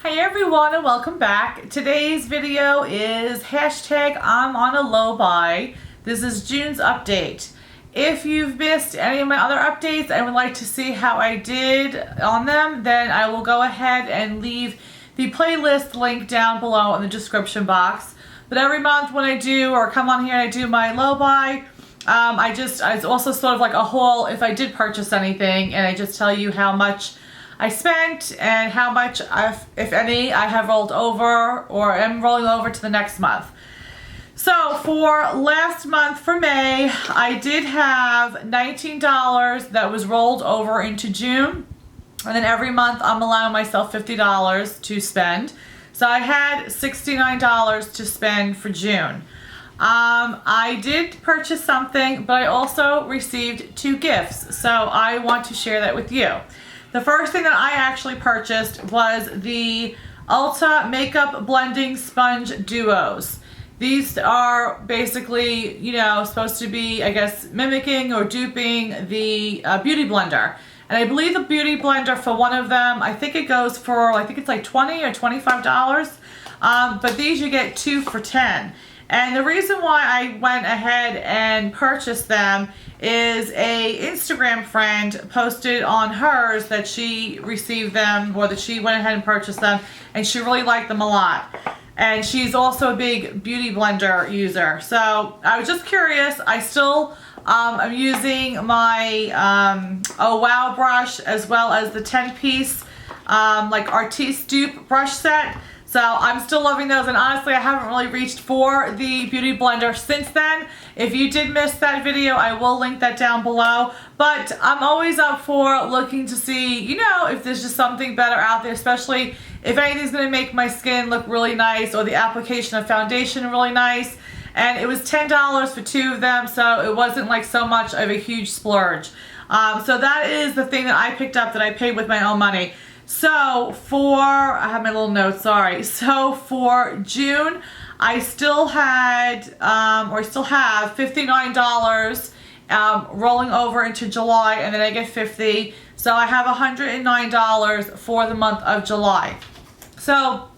Hi everyone and welcome back. Today's video is hashtag ImOnALowBuy. This is June's update. If you've missed any of my other updates and would like to see how I did on them, then I will go ahead and leave the playlist link down below in the description box. But every month when I do or come on here and I do my low buy, it's also sort of like a haul if I did purchase anything, and I just tell you how much I spent and how much, if any, I have rolled over or am rolling over to the next month. So for last month, for May, I did have $19 that was rolled over into June. And then every month I'm allowing myself $50 to spend. So I had $69 to spend for June. I did purchase something, but I also received 2 gifts. So I want to share that with you. The first thing that I actually purchased was the Ulta Makeup Blending Sponge Duos. These are basically, supposed to be, I guess, mimicking or duping the Beauty Blender. And I believe the Beauty Blender for one of them, I think it goes for, it's like $20 or $25. But these you get 2 for $10. And the reason why I went ahead and purchased them is a Instagram friend posted on hers that she received them, or that she went ahead and purchased them, and she really liked them a lot. And she's also a big Beauty Blender user. So I was just curious. I still am using my Oh Wow brush, as well as the 10-piece Artis Dupe brush set. So I'm still loving those, and honestly I haven't really reached for the Beauty Blender since then. If you did miss that video, I will link that down below. But I'm always up for looking to see, if there's just something better out there, especially if anything's going to make my skin look really nice or the application of foundation really nice. And it was $10 for 2 of them, so it wasn't like so much of a huge splurge. So that is the thing that I picked up that I paid with my own money. So I have my little notes, sorry. So for June, I still had, still have $59 rolling over into July, and then I get $50. So I have $109 for the month of July. So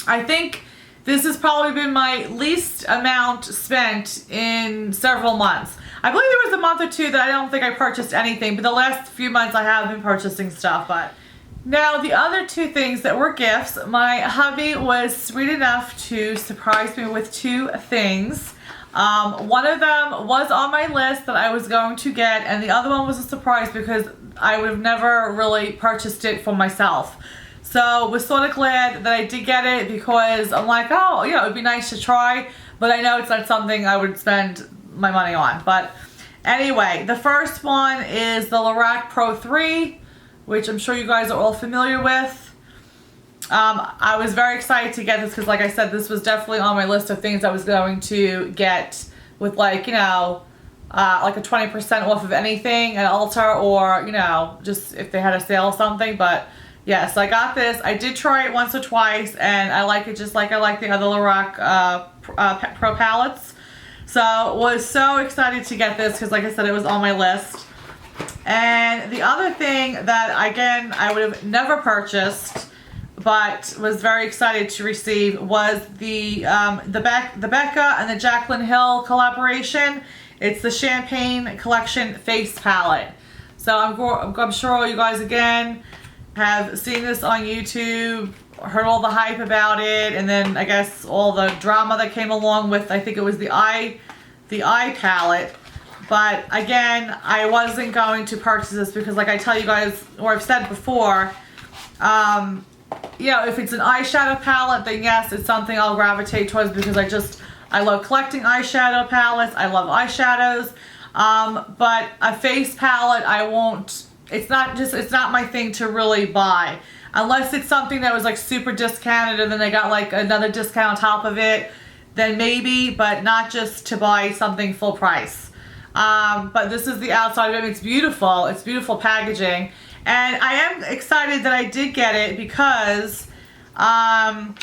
I think this has probably been my least amount spent in several months. I believe there was a month or 2 that I don't think I purchased anything, but the last few months I have been purchasing stuff. But now, the other 2 things that were gifts, my hubby was sweet enough to surprise me with 2 things. One of them was on my list that I was going to get, and the other one was a surprise because I would have never really purchased it for myself. So was sort of glad that I did get it, because I'm like, oh, it would be nice to try, but I know it's not something I would spend my money on. But anyway, the first one is the Lorac Pro 3. Which I'm sure you guys are all familiar with. I was very excited to get this because, like I said, this was definitely on my list of things I was going to get with, like a 20% off of anything at Ulta, or, just if they had a sale or something. But yes, I got this. I did try it once or twice, and I like it just like I like the other Lorac Pro palettes. So was so excited to get this because, like I said, it was on my list. And the other thing that, again, I would have never purchased, but was very excited to receive, was the Becca and the Jaclyn Hill collaboration. It's the Champagne Collection Face Palette. So I'm sure you guys, again, have seen this on YouTube, heard all the hype about it, and then I guess all the drama that came along with, I think it was the eye palette. But again, I wasn't going to purchase this because, like I tell you guys, or I've said before, if it's an eyeshadow palette, then yes, it's something I'll gravitate towards because I love collecting eyeshadow palettes. I love eyeshadows. But a face palette, I won't. It's not my thing to really buy, unless it's something that was like super discounted and then they got like another discount on top of it. Then maybe, but not just to buy something full price. But this is the outside of it. It's beautiful. It's beautiful packaging. And I am excited that I did get it because I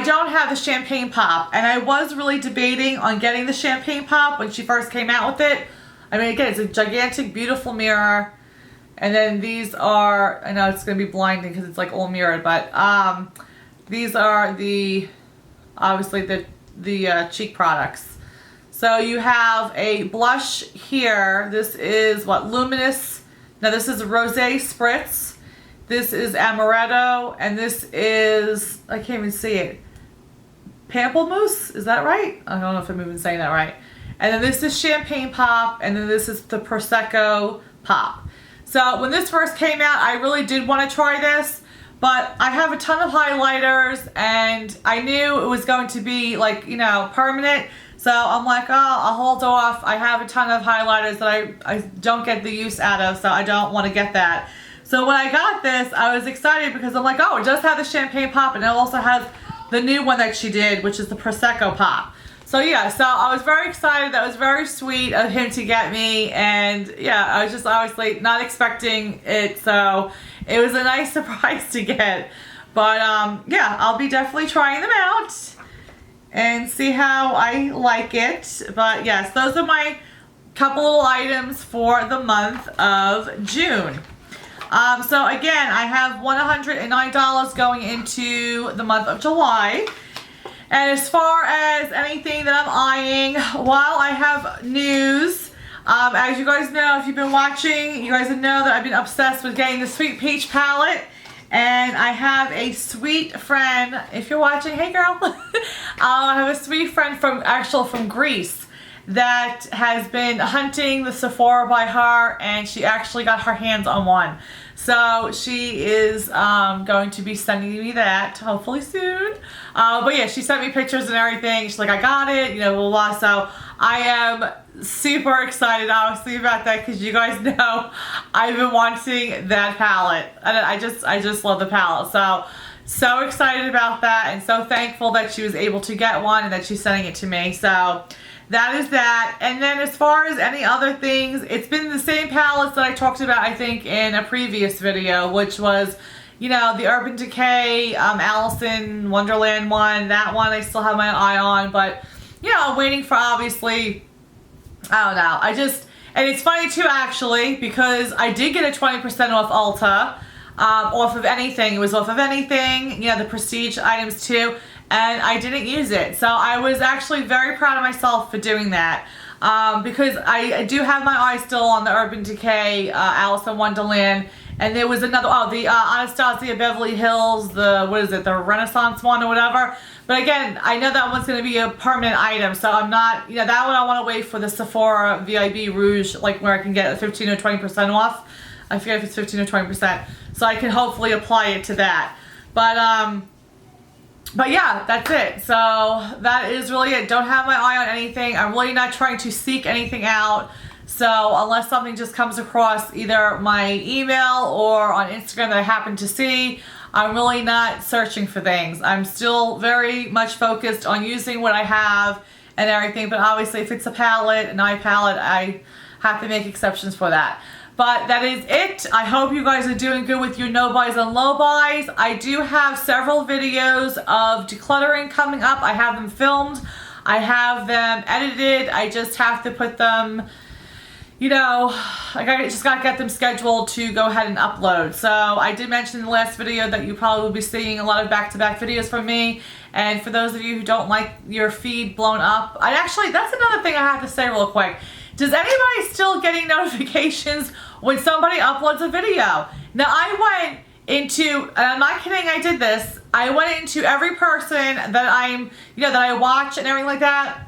don't have the champagne pop. And I was really debating on getting the champagne pop when she first came out with it. I mean, again, it's a gigantic, beautiful mirror. And then these are, I know it's going to be blinding because it's like all mirrored, but these are the, obviously the cheek products. So you have a blush here. This is what, Luminous. Now this is a Rosé Spritz. This is Amaretto. And this is, I can't even see it, Pamplemousse. Is that right? I don't know if I'm even saying that right. And then this is Champagne Pop. And then this is the Prosecco Pop. So when this first came out, I really did want to try this. But I have a ton of highlighters, and I knew it was going to be like, you know, permanent. So I'm like, oh, I'll hold off. I have a ton of highlighters that I don't get the use out of, so I don't want to get that. So when I got this, I was excited because I'm like, oh, it does have the Champagne Pop, and it also has the new one that she did, which is the Prosecco Pop. So yeah, so I was very excited. That was very sweet of him to get me, and yeah, I was just obviously not expecting it, so it was a nice surprise to get. But yeah, I'll be definitely trying them out and see how I like it. But yes, those are my couple little items for the month of June. So again, I have $109 going into the month of July. And as far as anything that I'm eyeing, while I have news, as you guys know, if you've been watching, you guys know that I've been obsessed with getting the Sweet Peach palette. And I have a sweet friend, if you're watching, hey girl. I have a sweet friend from Greece that has been hunting the Sephora by her, and she actually got her hands on one. So she is going to be sending me that hopefully soon. But yeah, she sent me pictures and everything. She's like, I got it, you know, blah, blah, blah. So I am super excited, obviously, about that, because you guys know I've been wanting that palette. And I just love the palette. So excited about that, and so thankful that she was able to get one and that she's sending it to me. So that is that. And then as far as any other things, it's been the same palettes that I talked about, I think, in a previous video, which was, you know, the Urban Decay, Alice in Wonderland one. That one I still have my eye on, but, you know, I'm waiting for, obviously, I don't know. And it's funny too, actually, because I did get a 20% off Ulta, off of anything. It was off of anything, you know, the prestige items too. And I didn't use it. So I was actually very proud of myself for doing that. Because I do have my eye still on the Urban Decay, Alice in Wonderland. And there was another, the Anastasia Beverly Hills, the Renaissance one or whatever. But again, I know that one's going to be a permanent item. So I'm not, you know, that one I want to wait for the Sephora VIB Rouge, like where I can get 15 or 20% off. I forget if it's 15 or 20%. So I can hopefully apply it to that. But yeah, that's it. So that is really it. Don't have my eye on anything. I'm really not trying to seek anything out. So unless something just comes across either my email or on Instagram that I happen to see, I'm really not searching for things. I'm still very much focused on using what I have and everything. But obviously if it's a palette, an eye palette, I have to make exceptions for that. But that is it. I hope you guys are doing good with your no buys and low buys. I do have several videos of decluttering coming up. I have them filmed. I have them edited. I just have to put them, you know, I just got to get them scheduled to go ahead and upload. So I did mention in the last video that you probably will be seeing a lot of back-to-back videos from me. And for those of you who don't like your feed blown up, that's another thing I have to say real quick. Does anybody still getting notifications when somebody uploads a video? Now I went into, and I'm not kidding, I did this. I went into every person that that I watch and everything like that.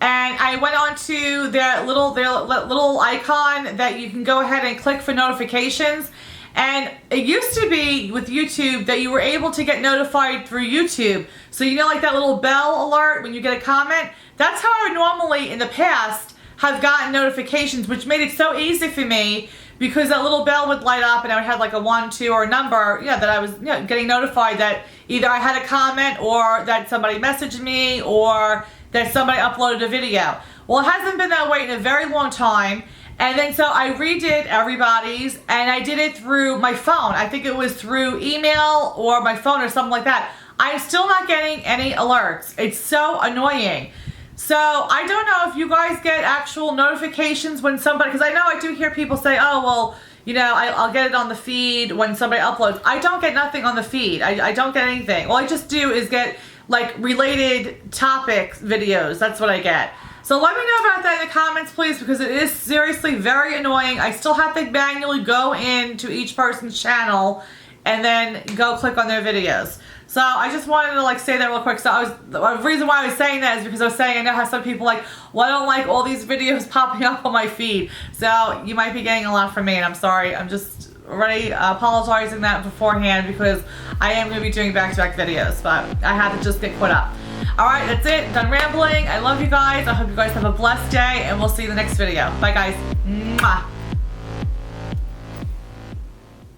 And I went onto their little icon that you can go ahead and click for notifications. And it used to be with YouTube that you were able to get notified through YouTube. So you know, like that little bell alert when you get a comment? That's how I would normally in the past have gotten notifications, which made it so easy for me because that little bell would light up and I would have like a 1, 2 or a number, that I was getting notified that either I had a comment or that somebody messaged me or that somebody uploaded a video. Well, it hasn't been that way in a very long time. And then so I redid everybody's and I did it through my phone. I think it was through email or my phone or something like that. I'm still not getting any alerts. It's so annoying. So I don't know if you guys get actual notifications when somebody, because I know I do hear people say, oh, well, you know, I'll get it on the feed when somebody uploads. I don't get nothing on the feed. I don't get anything. All I just do is get like related topic videos. That's what I get. So let me know about that in the comments, please, because it is seriously very annoying. I still have to manually go into each person's channel and then go click on their videos. So I just wanted to like say that real quick. So the reason why I was saying that is because I was saying I know how some people like, well, I don't like all these videos popping up on my feed. So you might be getting a lot from me, and I'm sorry. I'm just already apologizing that beforehand because I am going to be doing back-to-back videos, but I had to just get caught up. Alright, that's it. Done rambling. I love you guys. I hope you guys have a blessed day, and we'll see you in the next video. Bye, guys. Mwah.